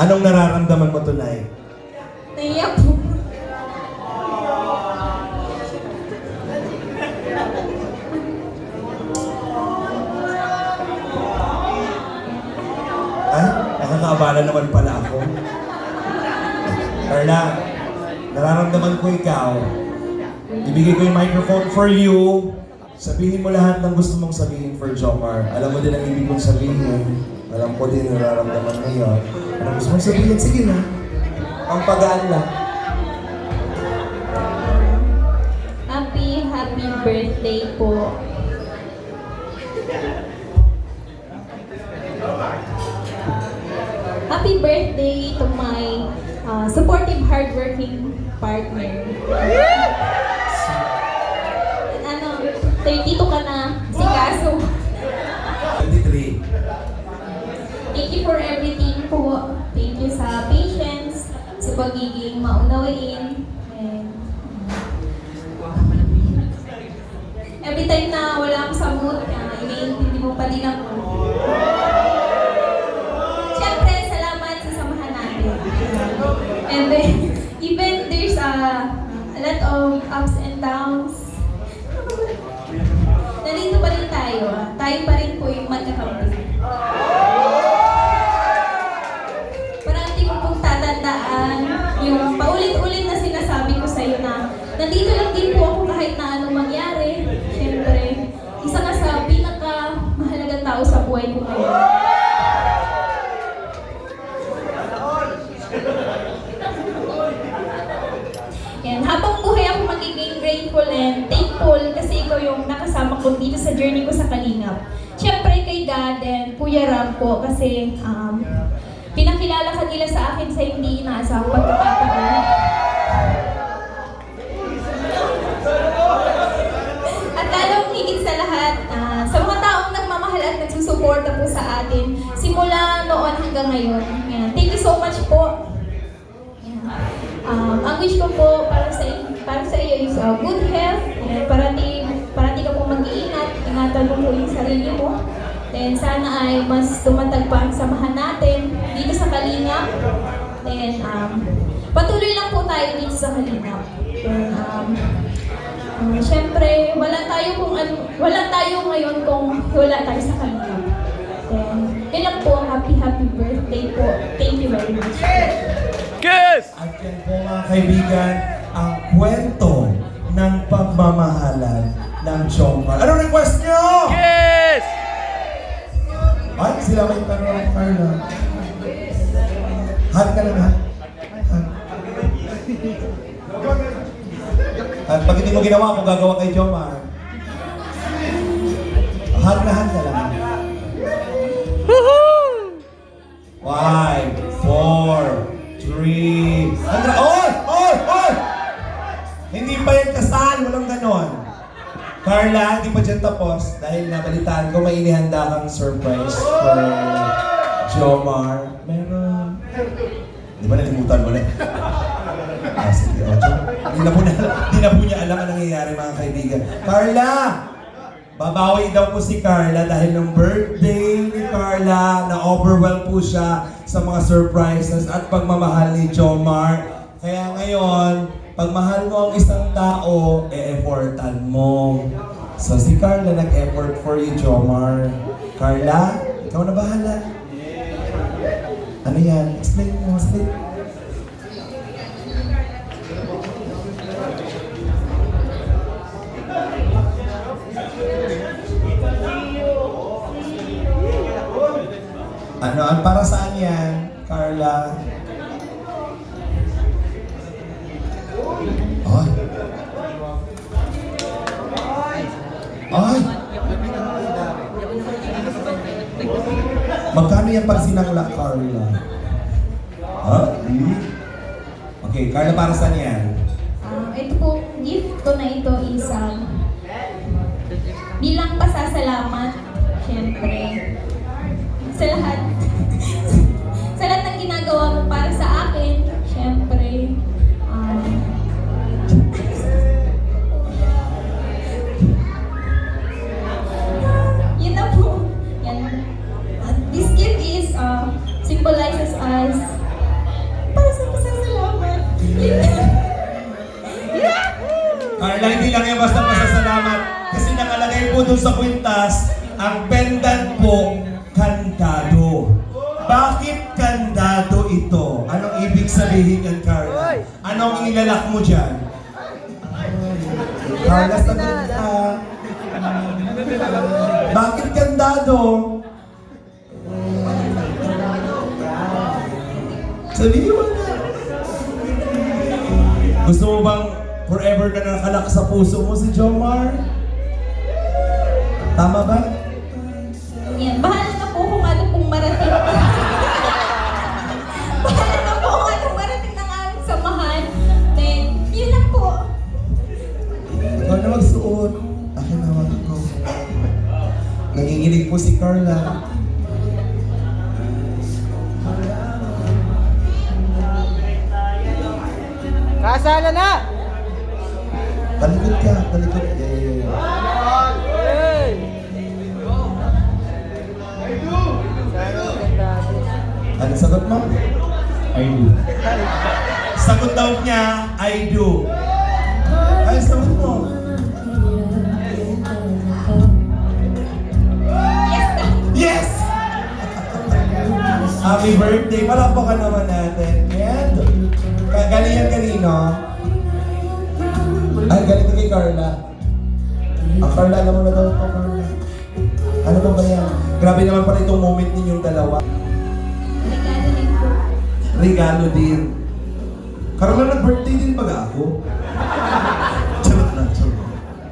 Anong nararamdaman mo tonight? Naiyak po. Ay, nakakaabala naman pala ako. Carla, nararamdaman ko ikaw. Ibigay ko yung microphone for you. Sabihin mo lahat ng gusto mong sabihin for Jomar. Alam mo din ang ibig kong sabihin. Alam ko din nararamdaman ngayon. Anong gusto mong sabihin? Sige na. Ang pagaan lang. Happy birthday po. Happy birthday to my supportive, hardworking partner. 32 ka na, si Kaso. 23. Thank you for everything po. Thank you sa patience, sa pagiging maunawain. And every time na wala akong sa mood, ini-intindi mo pa din ako. Siyempre, salamat sa samahan natin. And then, even there's a lot of ups and downs, nandito pa rin tayo. Tayo pa rin po yung magkakampi. Parati ko pong tatandaan yung paulit-ulit na sinasabi ko sa'yo na nandito lang din po ako kahit na anong mangyari. Siyempre, isa ka sa pinaka-mahalagang tao sa buhay ko ngayon. And habang buhay ako magiging grateful and thankful kasi ikaw yung nakasama ko dito sa journey ko sa Kalingap. Siyempre kay God and Kuya Ram po kasi pinakilala ka nila sa akin sa hindi inaasang pagkakataon. At lalong higit sa lahat, sa mga taong nagmamahal at nagsusuporta po sa atin simula noon hanggang ngayon. Yan. Thank you so much po. Ang wish ko po para sa iyo is good health, and parati ka po mag-iingat, ingatan mo po yung sarili mo. Then sana ay mas tumatag pa ang samahan natin dito sa Kalingap. Then patuloy lang po tayo dito sa Kalingap. Then syempre wala tayo ngayon kung wala tayo sa Kalingap. Then yun lang po, happy birthday po. Thank you very much. Kiss! At yan po mga kaibigan, ang kwento ng pagmamahalan ng Jomar. Anong request nyo? Kiss! Ay, sila may tanong, Carla. Hug ka lang, ha? Hug. At pag hindi mo ginawa, ako gagawa kay Jomar. Hug na hug ka lang. Woohoo! 5, 4, 3, Oy! Hindi pa yan kasal, walang ganon. Carla, hindi pa dyan tapos dahil nabalitaan ko may inihanda kang surprise for Jomar. Meron. Di ba nalimutan mo na? Sige, Ocho. Hindi na po niya alam ang nangyayari mga kaibigan. Carla! Babawi daw po si Carla dahil ng birthday ni Carla, na-overwhelm po siya sa mga surprises at pagmamahal ni Jomar. Kaya ngayon, pag mahal mo ang isang tao, e-effortan mo. So si Carla nag-effort for you, Jomar. Carla, ikaw na bahala. Ano yan? Explain mo, explain. Ano, para saan yan, Carla? Ay! Magkano yan pag sinangla, Carla? Ha? Okay, Carla, para saan yan? Ito po, gift ko na ito is bilang pasasalamat, syempre, sa lahat. Sa lahat ng ginagawa mo para sa akin, syempre, yun na po. Yan. This gift is symbolizes us Carla, hindi lang yan basta pasasalamat. Kasi nakalagay po dun sa kwintas, ang pendant po, kandado. Bakit kandado ito? Anong ibig sabihin yan, Carla? Anong ilalak mo dyan? Carla, sagot ka. Bakit kandado? Sabihin mo na. Gusto mo bang forever ka nakalak sa puso mo si Jomar? Tama ba? Yan, bahala na po kung ano pong marating. Bahala na po kung anong marating ng aming samahan. Then, yun lang po. Ikaw na magsuot. Akin na ko. Nanginginig po si Carla. Kasala na! Talikod ka, talikod. Yeah. Hey! Ano sagot mo? I do. Sagot daw niya, I do. Ay, sagot mo. Yes, Dad. Yes! Happy birthday! Palakpakan naman natin. And, galing yan kanino? Ay, galing kay Carla. Ang Carla, alam mo na daw ito, Carla. Ano ba yan? Grabe naman pala itong moment ninyong dalawa. Regalo din po. Regalo din. Carla, nag-birthday din ba ako? Charot na, charot.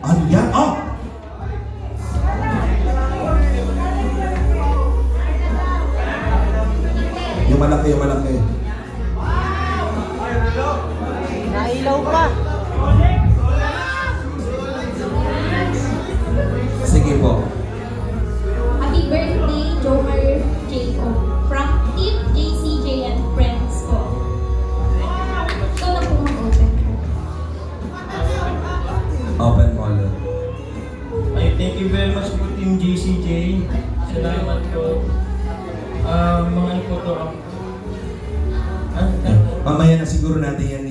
Ano yan? Oh! Yung malaki. Nailaw pa! Sige po. Happy birthday, Jomar Jacob. From Team JCJ and Friends po. Ito na po mag-open. Open mo ulit. Ay, thank you very much po Team JCJ. Salamat po. Mga ano po to. Mamaya na siguro natin yan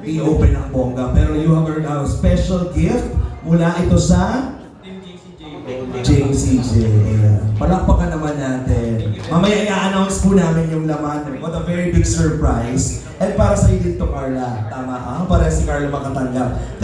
i-open ang bongga. Pero you have a special gift mula ito sa Team JCJ. JCJ. Ayan. Palakpakan naman natin. Mamaya i-announce po namin yung laman. What a very big surprise. And para sa iyo dito, Carla. Tama, para si Carla makatanggap.